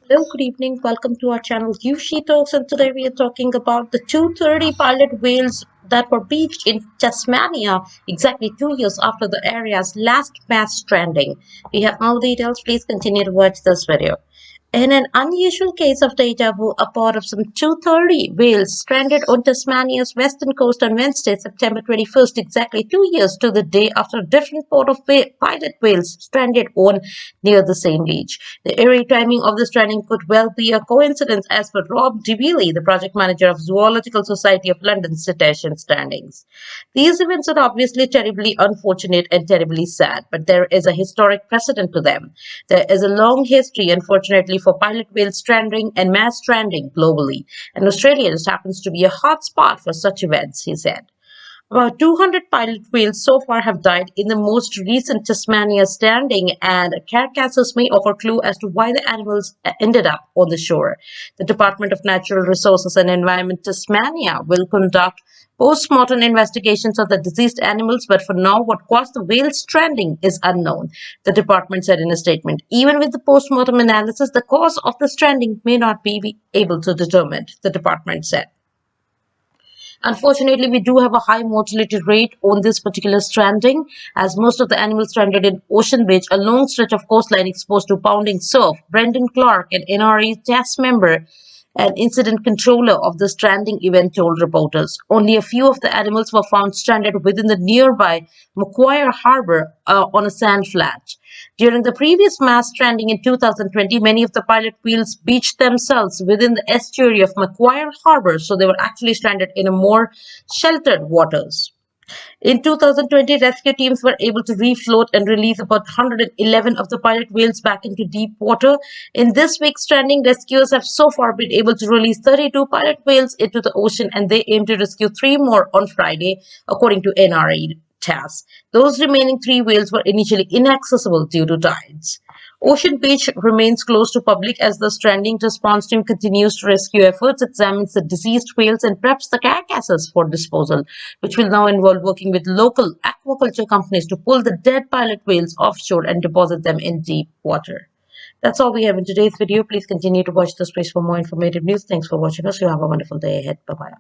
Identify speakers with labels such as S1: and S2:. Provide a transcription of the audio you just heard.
S1: Hello, good evening. Welcome to our channel Yushi Talks, and today we are talking about the 230 pilot whales that were beached in Tasmania exactly 2 years after the area's last mass stranding. We have more details. Please continue to watch this video. In an unusual case of deja vu, a pod of some 230 whales stranded on Tasmania's western coast on Wednesday, September 21st, exactly 2 years to the day after a different pod of pilot whales stranded on near the same beach. The eerie timing of the stranding could well be a coincidence, as per Rob DeVilly, the project manager of Zoological Society of London's cetacean standings. These events are obviously terribly unfortunate and terribly sad, but there is a historic precedent to them. There is a long history, unfortunately, for pilot whale stranding and mass stranding globally, and Australia just happens to be a hot spot for such events, he said. About 200 pilot whales so far have died in the most recent Tasmania stranding, and carcasses may offer clue as to why the animals ended up on the shore. The Department of Natural Resources and Environment Tasmania will conduct post-mortem investigations of the deceased animals, but for now, what caused the whale stranding is unknown, the department said in a statement. Even with the post-mortem analysis, the cause of the stranding may not be able to determine, the department said. Unfortunately, we do have a high mortality rate on this particular stranding, as most of the animals stranded in Ocean Beach, a long stretch of coastline exposed to pounding surf. Brendan Clark, an NRA task member and incident controller of the stranding event, told reporters. Only a few of the animals were found stranded within the nearby Macquarie Harbour on a sand flat. During the previous mass stranding in 2020, many of the pilot whales beached themselves within the estuary of Macquarie Harbour, so they were actually stranded in a more sheltered waters. In 2020, rescue teams were able to refloat and release about 111 of the pilot whales back into deep water. In this week's stranding, rescuers have so far been able to release 32 pilot whales into the ocean, and they aim to rescue 3 more on Friday, according to NRA TASS. Those remaining 3 whales were initially inaccessible due to tides. Ocean Beach remains closed to public as the stranding response team continues to rescue efforts, examines the deceased whales, and preps the carcasses for disposal, which will now involve working with local aquaculture companies to pull the dead pilot whales offshore and deposit them in deep water. That's all we have in today's video. Please continue to watch this space for more informative news. Thanks for watching us. You have a wonderful day ahead. Bye-bye.